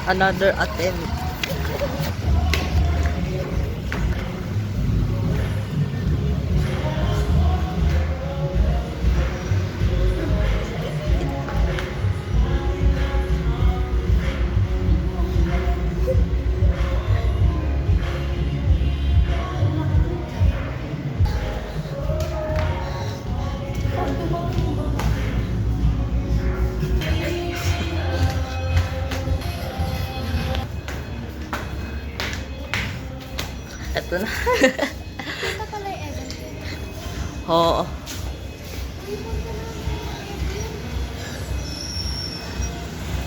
Another attempt. Ito na. Kita pala yung event. Oo.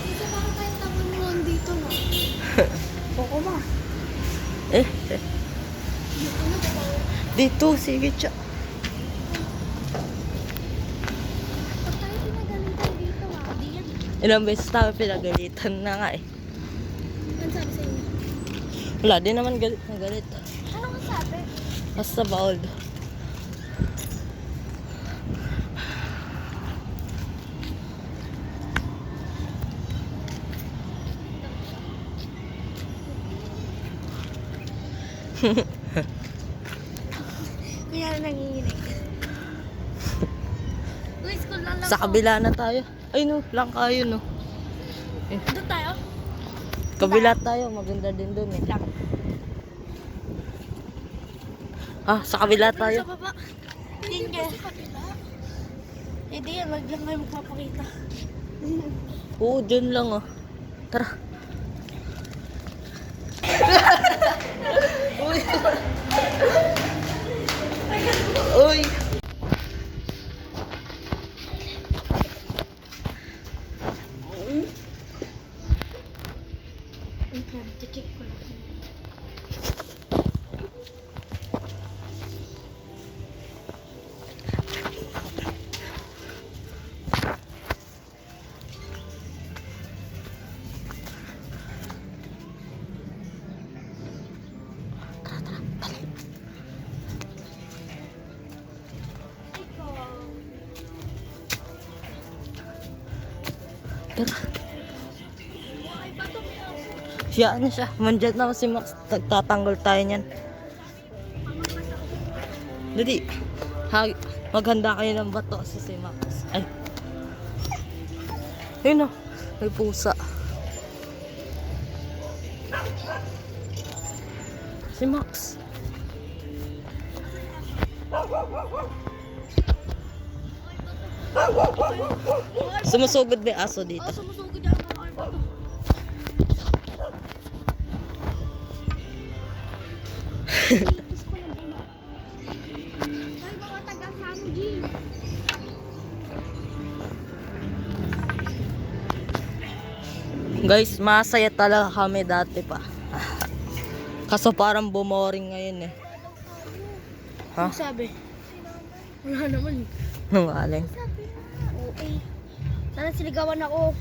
Dito parang kahit taman mo dito na. Boko ma. Eh, Dito na ba? dito, sige siya. Pag tayo pinagalitan dito ma, di yan. Ilang beses tayo pinagalitan na nga eh. Ano sabi sa inyo? Wala, di naman galit na galit. Ano ang sabi? Basta bawal. Kaya nanginginig. Uy, school na lang Sa kabila na tayo. Ay no, lang kayo no. Doon tayo? Kabila tayo, maganda din doon eh. Lang. Ah, sa kabila tayo. Sa baba. Hindi nga. Hindi yan, wag lang kayo magpapakita. Oo, dyan lang oh. Tara. Uy. Uy. Check ko lang. Tara. Siya, ano siya? Mandyan naman si Max. Tatanggal tayo niyan. Dali. Maghanda kayo ng bato kasi si Max. Ay. Ayun o. May pusa. Si Max. Sumusugod ba yung aso dito? Oh, sumusugod yan mga arma to. Itis ko lang ba? Ay, mga taga-Samji. Guys, masaya talaga kami dati pa. Kaso parang bumoring ngayon eh. Ha? Ano sabi? Wala naman. Nung aling. Sabi na. Okay. Sana siligawan ako.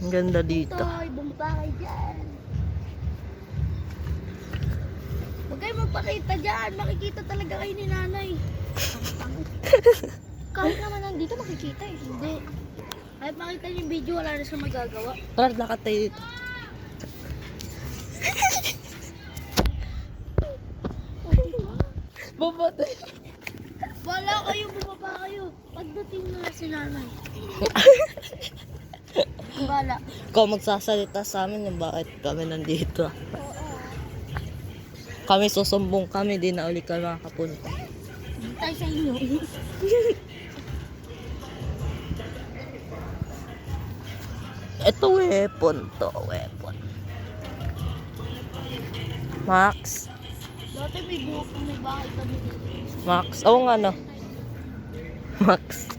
Ang ganda dito. Toy, bumaba kayo dyan. Huwag kayo magpakita dyan. Makikita talaga kayo ni nanay. Kahit naman nandito makikita eh. Hindi. Kahit makita niyo yung video, wala na siya magagawa. Tara, lakad tayo dito. Babatay. Wala kayo, bumaba kayo. Pagdating na si nanay. Wala. Ikaw magsasalita sa amin yung bakit kami nandito. Oo. Kami susumbong kami, di na uli kami makapunta. Tayo sa inyo. Ito weapon to, weapon. Max. Dati may buhok, may bahay kami dito. Max. Oo nga no. Max.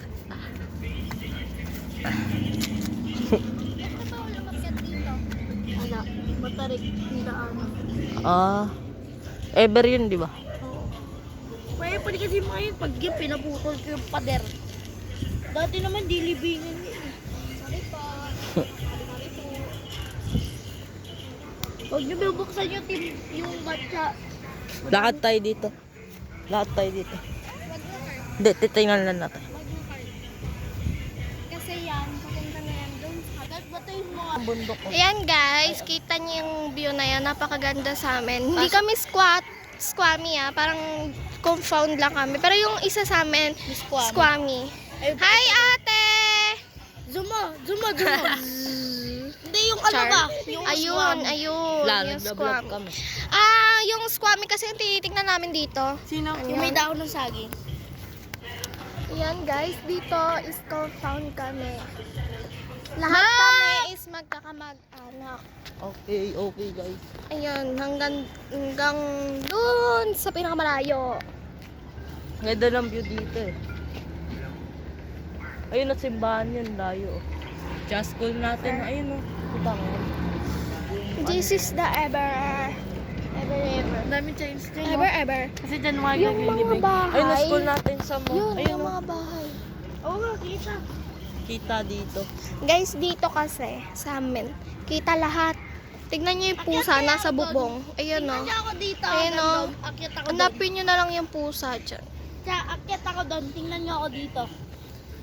Ito wala masyad dito. Wala. Matarik. Nila ano. Ah. Ever yun, di ba? Oo. Kaya pwede kasi mga yun, pag yung pinaputol ko yung pader. Dati naman dilibingan yun. Sorry pa. Sorry po. Huwag niyo bubuksan yung team, yung batya. Lakad tayo dito. Lakad tayo dito. Wag mo card. Hindi, titingnan lang natin. Wag mo card. Kasi yan, papunta na yan doon sa Agad batayin mo. Ang bundok ko. Ayan guys, kita niyo yung view na yan. Napakaganda sa amin. Hindi kami squammy parang confound lang kami. Pero yung isa sa amin, squammy. Hi ate! Zoom mo. Hindi yung ano Char. ba? Yung Ayun. Wala, Yung nagbablog squammy. kami. Yung squammy kasi yung tinitignan namin dito. Sino? Ano Yung may yan? dahon ng saging. Ayan guys, dito is compound kami. Lahat kami is magkakamag-anak. Okay guys. Ayun, hanggang dun sa pinakamalayo. Ganda ng view dito eh. Ayun at simbahan yun, layo. Just school natin, ayun o. Kita mo. This is the ever. Ang daming Chinese dyan. Ever. Kasi dyan mga Yung mga bahay. Ayun na school natin sa mo. Yun, Ayun yung o. mga bahay. Oo nga, kita. Kita dito. Guys, dito kasi, sa amin, kita lahat. Tignan nyo yung pusa, nasa bubong. Ayun o. Tingnan niyo ako dito. Ayun, hanggang oh. doon. Akyat ako doon. Hanapin nyo na lang yung pusa dyan. Akyat ako doon. Tingnan niyo ako dito.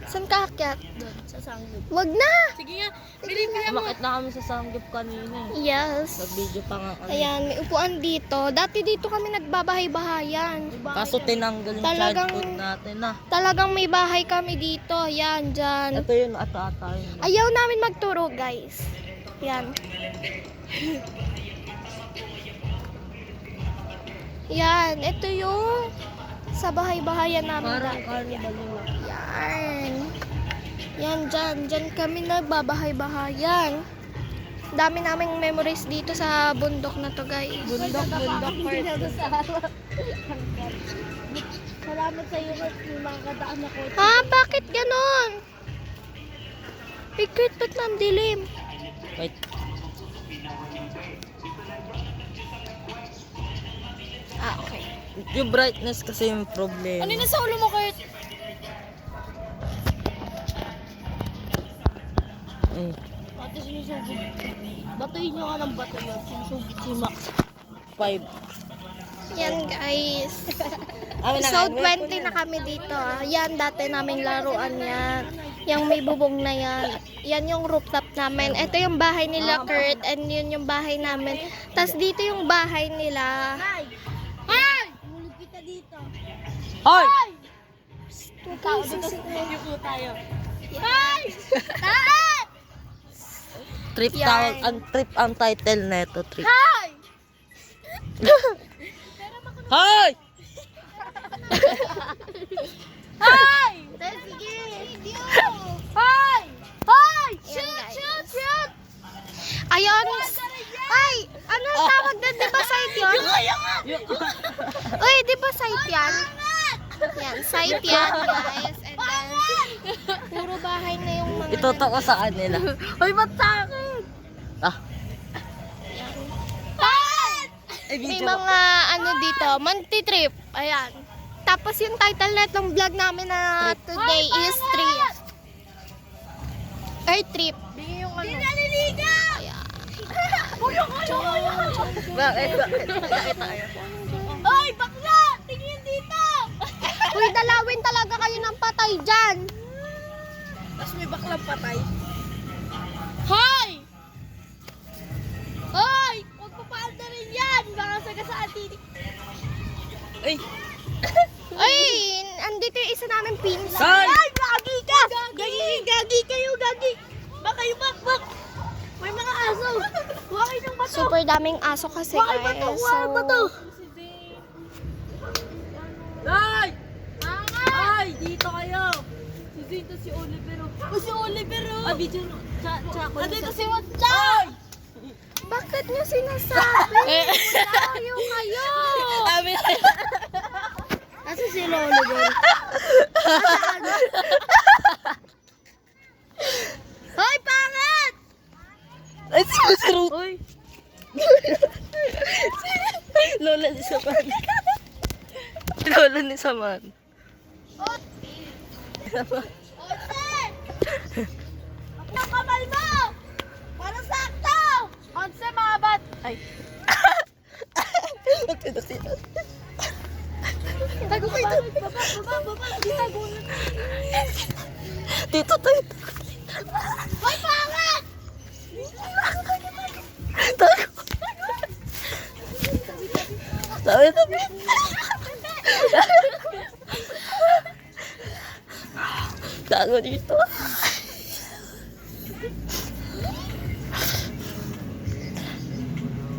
Saan ka akyat? Doon, sa sanggip. Wag na! Sige nga. Bilibihan mo. Umakit na kami sa sanggip kanina eh. Yes. Nag-video pa nga kami. Ayan, may upuan dito. Dati dito kami nagbabahay-bahayan. Kaso tinanggal yung Talagang- childhood natin na. Talagang may bahay kami dito. Yan, dyan. Ito yun, ata-ata yun. Ayaw namin magturo, guys. Yan. Yan, ito yung sa bahay-bahayan namin. Parang dati. carnival nila. Yan. Yan, dyan. Dyan kami nagbabahay-bahayan. Dami naming memories dito sa bundok na to, guys. Bundok part. Salamat sa iyo at yung mga kadaan ako. Ha? Bakit ganon? Pikit, ba't nandilim? Wait. Okay. Yung brightness kasi yung problema. Ano yung nasa ulo mo, Kurt? Eh, Ate, sinusugod. Batuhin nyo nga ng bato yun. Sinusugod si Max. 5. Yan, guys. Episode 20 na kami dito. Yan, dati naming laruan yan. Yung may bubong na yan. Yan yung rooftop namin. Ito yung bahay nila, Kurt. And yun yung bahay namin. Tapos dito yung bahay nila. Hi! Hi! Mulog kita dito. Hoy! Tao dito sa yuko tayo. Hi! Taat! Trip Yan. tawag, ang trip ang title neto, trip. Hi! Hoy! Hi! Sige! Hi! Hi! Ayan, guys. Shoot! Ayun. Ay, ano tawag doon? Di ba site yun? Uy, di ba site yan? Yan, site yan, guys. And then, puro bahay na yung mga... Ituto ko sa kanila. Hoy, ba't sa akin? Ah, Hi! May mga ano dito, monthly trip. Ayan. Tapos yung title net ng vlog namin na today is trip. Earth trip. Bigyan yung ano. Di naliligaw! Ayan. bakit? Hoy, bakla! Tingin dito! Uy, dalawin talaga kayo ng patay dyan. Tapos may baklang patay. Hoy! Hoy! Huwag papaanda rin yan! Baka sagasaan titik. Ay! Uy, andito yung isa namin pinsan. Hoy! Ay, gagi ka! Gagi kayo, gagi! Baka yung bakbak! May mga aso! Wakay ng bato! Super daming aso kasi, Wakay guys. bato! Wakay bato! Ay! Ay! Dito kayo! Si Zito, si Oliver. Si Oliver! Ah, video no. Tsako. Dito si Watchay! Bakit nyo sinasabi? Malayo kayo. Amin! Asa si Oliver? Hoy, pangit! Ay, sinusunod! Hoy! Lola ni Saman. Lola ni Saman. Onse! Ang kamay mo! Para sakto! Onse, mga bat! Ay! Tago kayo. Baba! Di tago na. Dito tayo. Hoy, pangit! Tago. Tabi. Tago dito.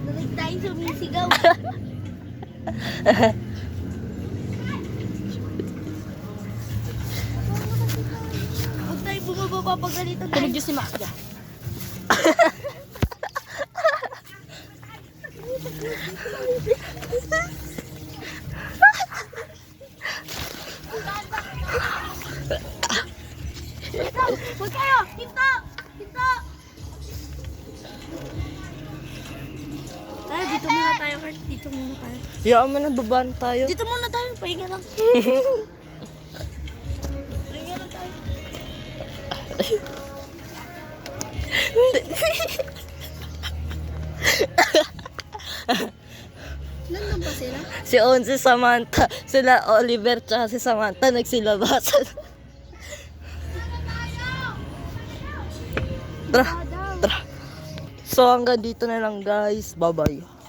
Dalig tayo sumisigaw. Huwag tayo bumaba papagalitan. Tulog si Max dyan. Huwag kayo! Hinto! Hinto! Tayo, dito muna tayo, Kurt. Dito muna tayo. Hayaan mo na, babaan tayo. Dito muna tayo, pahinga lang. Pahinga lang tayo. Nandun pa sila? Si On, si Samantha, sila Oliver, tsaka si Samantha nagsilabasan. Tara. So hanggang dito na lang guys. Bye-bye.